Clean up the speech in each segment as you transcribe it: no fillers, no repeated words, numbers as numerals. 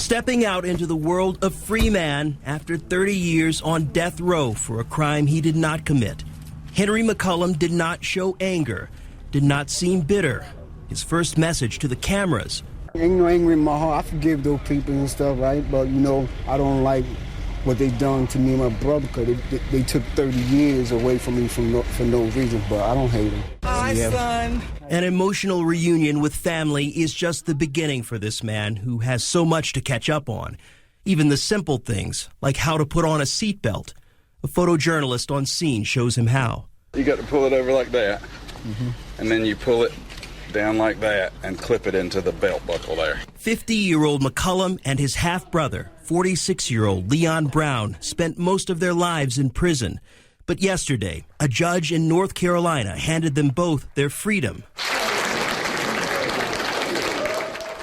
Stepping out into the world a free man after 30 years on death row for a crime he did not commit. Henry McCullum did not show anger, did not seem bitter. His first message to the cameras: Ain't no anger in my heart. I forgive those people and stuff, right? But, you know, I don't like what they done to me and my brother, because they took 30 years away from me for no reason, but I don't hate them. Hi, son. An emotional reunion with family is just the beginning for this man who has so much to catch up on. Even the simple things, like how to put on a seatbelt. A photojournalist on scene shows him how. You got to pull it over like that, and then you pull it down like that and clip it into the belt buckle there. 50-year-old McCullum and his half-brother, 46-year-old Leon Brown, spent most of their lives in prison. But yesterday, a judge in North Carolina handed them both their freedom.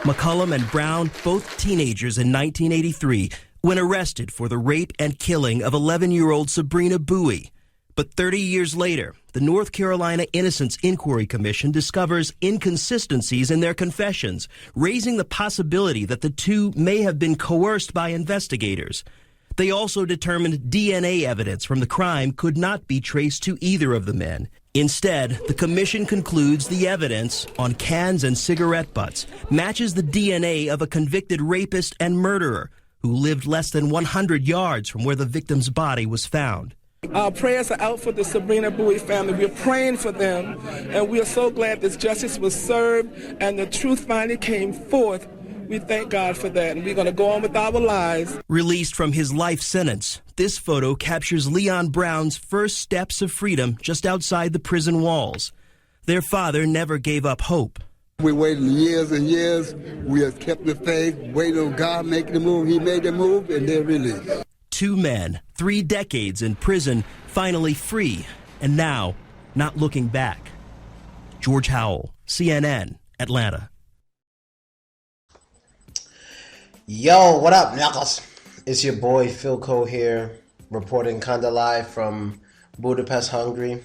McCullum and Brown, both teenagers in 1983, when arrested for the rape and killing of 11-year-old Sabrina Bowie. But 30 years later, the North Carolina Innocence Inquiry Commission discovers inconsistencies in their confessions, raising the possibility that the two may have been coerced by investigators. They also determined DNA evidence from the crime could not be traced to either of the men. Instead, the commission concludes the evidence on cans and cigarette butts matches the DNA of a convicted rapist and murderer who lived less than 100 yards from where the victim's body was found. Our prayers are out for the Sabrina Bowie family. We're praying for them, and we are so glad this justice was served and the truth finally came forth. We thank God for that, and we're going to go on with our lives. Released from his life sentence, this photo captures Leon Brown's first steps of freedom just outside the prison walls. Their father never gave up hope. We waited years and years. We have kept the faith, waited on God making the move. He made the move, and they're released. 2 men, 3 decades in prison, finally free, and now not looking back. George Howell, CNN, Atlanta. Yo, what up, Knuckles? It's your boy Philko here, reporting kinda live from Budapest, Hungary.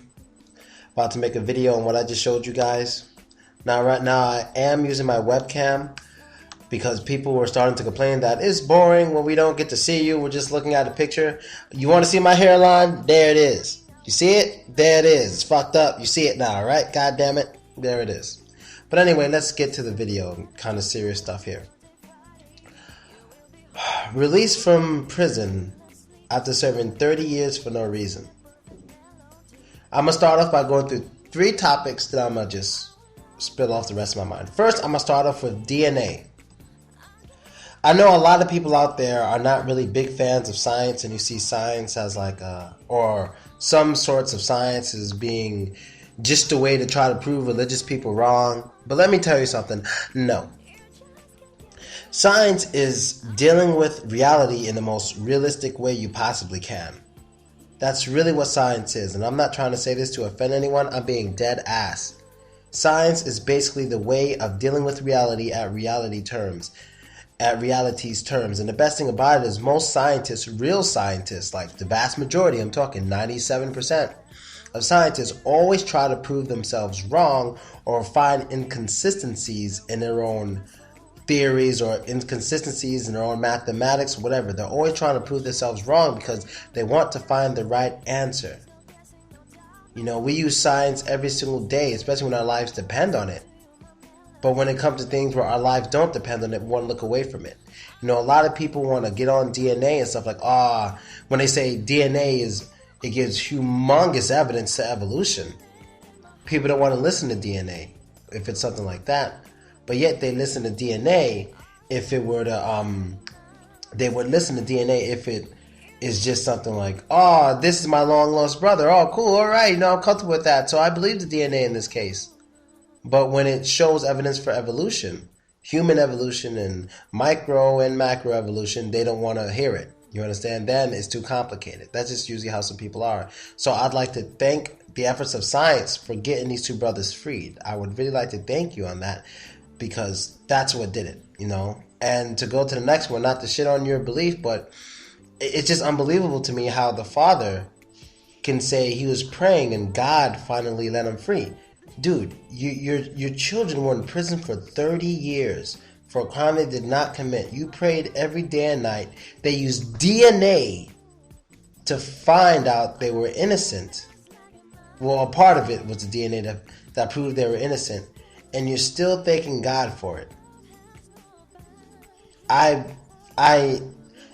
About to make a video on what I just showed you guys. Now, right now, I am using my webcam because people were starting to complain that it's boring when we don't get to see you. We're just looking at a picture. You want to see my hairline? There it is. You see it? There it is. It's fucked up. You see it now, right? God damn it. There it is. But anyway, let's get to the video. Kind of serious stuff here. Released from prison after serving 30 years for no reason. I'm going to start off by going through 3 topics that I'm going to just spill off the rest of my mind. First, I'm going to start off with DNA. I know a lot of people out there are not really big fans of science, and you see science as like or some sorts of science as being just a way to try to prove religious people wrong. But let me tell you something. No. Science is dealing with reality in the most realistic way you possibly can. That's really what science is, and I'm not trying to say this to offend anyone. I'm being dead ass. Science is basically the way of dealing with reality at reality's terms. And the best thing about it is most scientists, real scientists, like the vast majority, I'm talking 97% of scientists, always try to prove themselves wrong or find inconsistencies in their own theories or inconsistencies in their own mathematics, whatever. They're always trying to prove themselves wrong because they want to find the right answer. You know, we use science every single day, especially when our lives depend on it. But when it comes to things where our lives don't depend on it, we want to look away from it. You know, a lot of people want to get on DNA and stuff like, when they say DNA it gives humongous evidence to evolution. People don't want to listen to DNA if it's something like that. But yet they listen to DNA if it were to, they would listen to DNA if it is just something like, this is my long lost brother. Oh, cool. All right. I'm comfortable with that. So I believe the DNA in this case. But when it shows evidence for evolution, human evolution and micro and macro evolution, they don't want to hear it. You understand? Then it's too complicated. That's just usually how some people are. So I'd like to thank the efforts of science for getting these 2 brothers freed. I would really like to thank you on that because that's what did it, you know. And to go to the next one, not to shit on your belief, but it's just unbelievable to me how the father can say he was praying and God finally let him free. Dude, your children were in prison for 30 years. for a crime they did not commit. You prayed every day and night. They used DNA to find out they were innocent. Well, a part of it was the DNA that proved they were innocent. And you're still thanking God for it.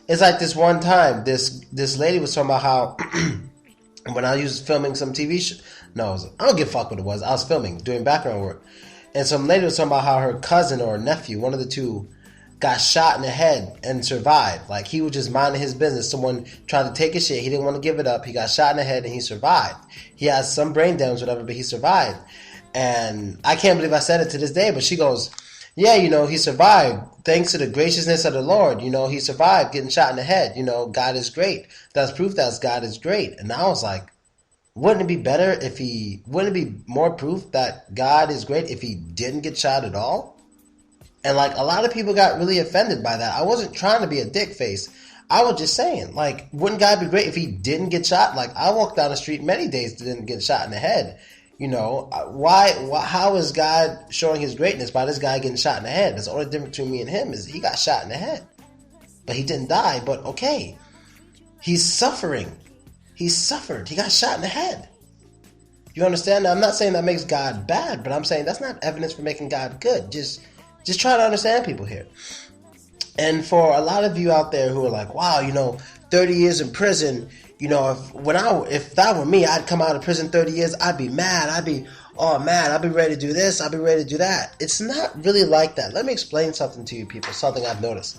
It's like this one time, this lady was talking about how when I was filming some TV show, I don't give a fuck what it was. I was filming, doing background work. And some lady was talking about how her cousin or nephew, one of the two, got shot in the head and survived. Like, he was just minding his business. Someone tried to take his shit. He didn't want to give it up. He got shot in the head and he survived. He has some brain damage, whatever, but he survived. And I can't believe I said it to this day, but she goes, yeah, he survived. Thanks to the graciousness of the Lord. He survived getting shot in the head. God is great. That's proof that God is great. And I was like, wouldn't it be better wouldn't it be more proof that God is great if he didn't get shot at all? And like, a lot of people got really offended by that. I wasn't trying to be a dick face. I was just saying, like, wouldn't God be great if he didn't get shot? Like, I walked down the street many days that didn't get shot in the head. How is God showing his greatness by this guy getting shot in the head? That's the only difference between me and him is he got shot in the head. But he didn't die, but okay. He's suffering. He suffered. He got shot in the head. You understand? Now, I'm not saying that makes God bad, but I'm saying that's not evidence for making God good. Just try to understand people here. And for a lot of you out there who are like, wow, 30 years in prison, if that were me, I'd come out of prison 30 years, I'd be mad. I'd be ready to do this. I'd be ready to do that. It's not really like that. Let me explain something to you people, something I've noticed.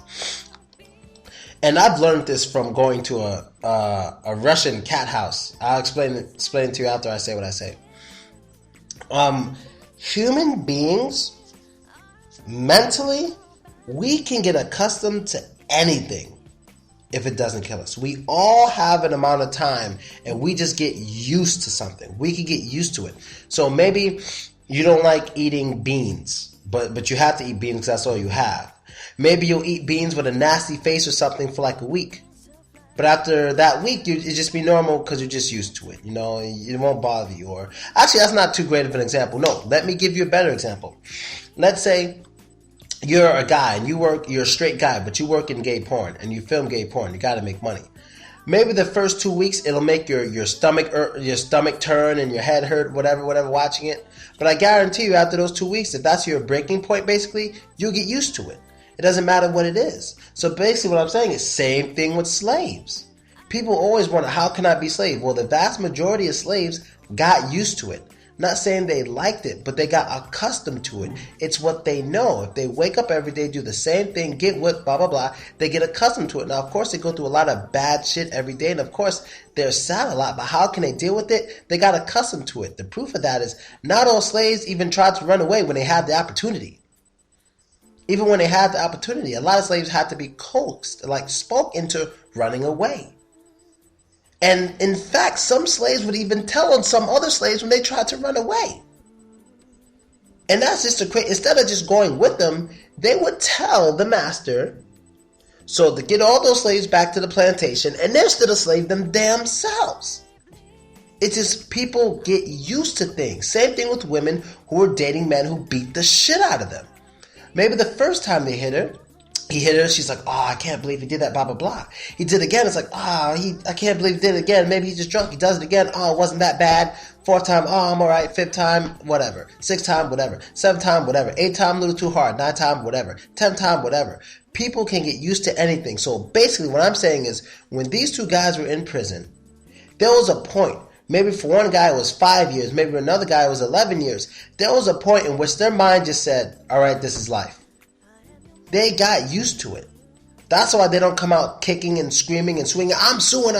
And I've learned this from going to a Russian cat house. I'll explain it to you after I say what I say. Human beings, mentally, we can get accustomed to anything if it doesn't kill us. We all have an amount of time and we just get used to something. We can get used to it. So maybe you don't like eating beans, but you have to eat beans because that's all you have. Maybe you'll eat beans with a nasty face or something for like a week. But after that week, it just be normal because you're just used to it. It won't bother you. Or actually, that's not too great of an example. No, let me give you a better example. Let's say you're a guy and you're a straight guy, but you work in gay porn and you film gay porn. You got to make money. Maybe the first 2 weeks it'll make your stomach turn and your head hurt, whatever, watching it. But I guarantee you, after those 2 weeks, if that's your breaking point, basically, you'll get used to it. It doesn't matter what it is. So basically what I'm saying is same thing with slaves. People always wonder, how can I be slave? Well, the vast majority of slaves got used to it. Not saying they liked it, but they got accustomed to it. It's what they know. If they wake up every day, do the same thing, get whipped, blah, blah, blah, they get accustomed to it. Now, of course, they go through a lot of bad shit every day, and of course, they're sad a lot, but how can they deal with it? They got accustomed to it. The proof of that is not all slaves even tried to run away when they had the opportunity. Even when they had the opportunity, a lot of slaves had to be coaxed, spoke into running away. And in fact, some slaves would even tell on some other slaves when they tried to run away. And that's just instead of just going with them, they would tell the master, so to get all those slaves back to the plantation, and they're still a slave them damn selves. It's just people get used to things. Same thing with women who are dating men who beat the shit out of them. Maybe the first time he hit her, she's like, oh, I can't believe he did that, blah, blah, blah. He did it again, it's like, I can't believe he did it again. Maybe he's just drunk, he does it again, oh, it wasn't that bad. Fourth time, oh, I'm alright. Fifth time, whatever. Sixth time, whatever. Seventh time, whatever. Eighth time, a little too hard. Ninth time, whatever. 10th time, whatever. People can get used to anything. So basically what I'm saying is, when these two guys were in prison, there was a point. Maybe for one guy it was 5 years. Maybe for another guy it was 11 years. There was a point in which their mind just said, all right, this is life. They got used to it. That's why they don't come out kicking and screaming and swinging. I'm suing.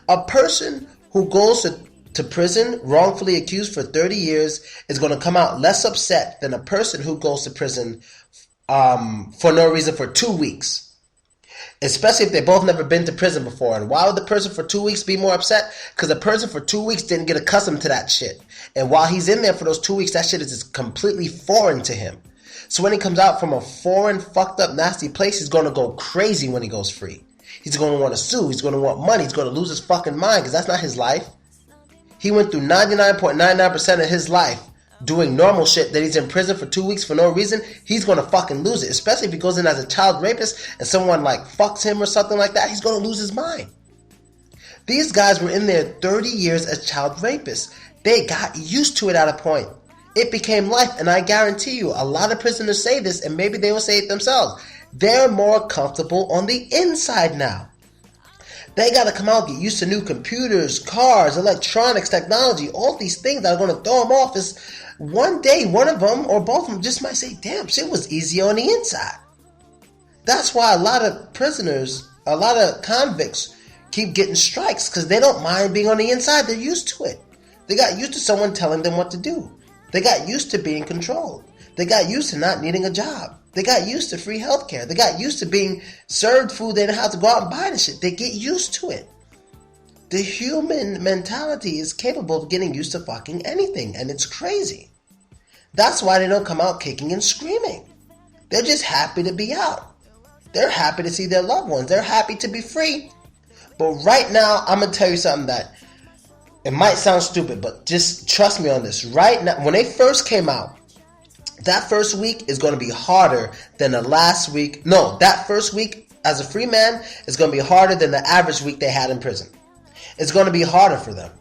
A person who goes to prison wrongfully accused for 30 years is going to come out less upset than a person who goes to prison for no reason for 2 weeks. Especially if they both never been to prison before. And why would the person for 2 weeks be more upset? Because the person for 2 weeks didn't get accustomed to that shit. And while he's in there for those 2 weeks, that shit is just completely foreign to him. So when he comes out from a foreign, fucked up, nasty place, he's going to go crazy when he goes free. He's going to want to sue. He's going to want money. He's going to lose his fucking mind because that's not his life. He went through 99.99% of his life doing normal shit, that he's in prison for 2 weeks for no reason, he's gonna fucking lose it. Especially if he goes in as a child rapist and someone like fucks him or something like that, he's gonna lose his mind. These guys were in there 30 years as child rapists. They got used to it at a point. It became life, and I guarantee you, a lot of prisoners say this, and maybe they will say it themselves. They're more comfortable on the inside now. They got to come out, get used to new computers, cars, electronics, technology, all these things that are going to throw them off. Is one day, one of them or both of them just might say, damn, shit was easier on the inside. That's why a lot of prisoners, a lot of convicts keep getting strikes, because they don't mind being on the inside. They're used to it. They got used to someone telling them what to do. They got used to being controlled. They got used to not needing a job. They got used to free healthcare. They got used to being served food. They didn't have to go out and buy the shit. They get used to it. The human mentality is capable of getting used to fucking anything, and it's crazy. That's why they don't come out kicking and screaming. They're just happy to be out. They're happy to see their loved ones. They're happy to be free. But right now, I'm going to tell you something that it might sound stupid, but just trust me on this. Right now, when they first came out, that first week is going to be harder than the last week. No, that first week as a free man is going to be harder than the average week they had in prison. It's going to be harder for them.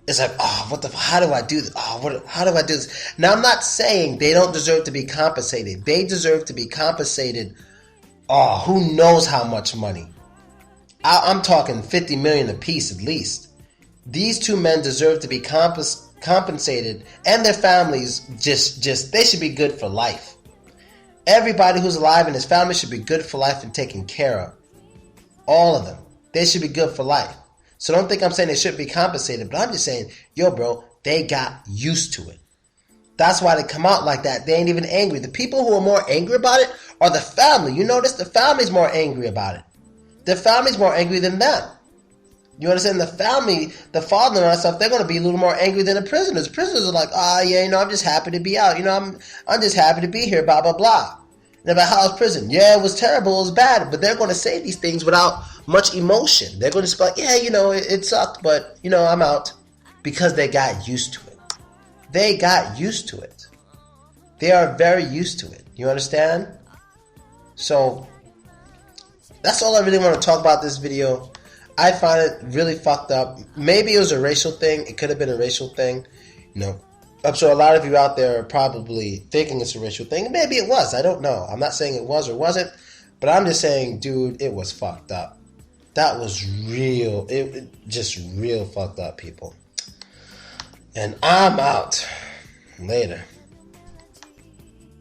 It's like, oh, how do I do this? How do I do this? Now, I'm not saying they don't deserve to be compensated. They deserve to be compensated. Oh, who knows how much money? I'm talking $50 million apiece at least. These two men deserve to be compensated, and their families just they should be good for life. Everybody who's alive in his family should be good for life and taken care of. All of them. They should be good for life. So don't think I'm saying they shouldn't be compensated, but I'm just saying, yo, bro, they got used to it. That's why they come out like that. They ain't even angry. The people who are more angry about it are the family. You notice the family's more angry about it. The family's more angry than them. You understand? The family, the father and all that stuff, they're going to be a little more angry than the prisoners. Prisoners are like, yeah, I'm just happy to be out. I'm just happy to be here, blah, blah, blah. And about how's prison? Yeah, it was terrible, it was bad. But they're going to say these things without much emotion. They're going to be like, yeah, it sucked, but, I'm out. Because they got used to it. They got used to it. They are very used to it. You understand? So, that's all I really want to talk about this video. I find it really fucked up. Maybe it was a racial thing. It could have been a racial thing. I'm sure a lot of you out there are probably thinking it's a racial thing. Maybe it was. I don't know. I'm not saying it was or wasn't. But I'm just saying, dude, it was fucked up. That was real. It just real fucked up, people. And I'm out. Later.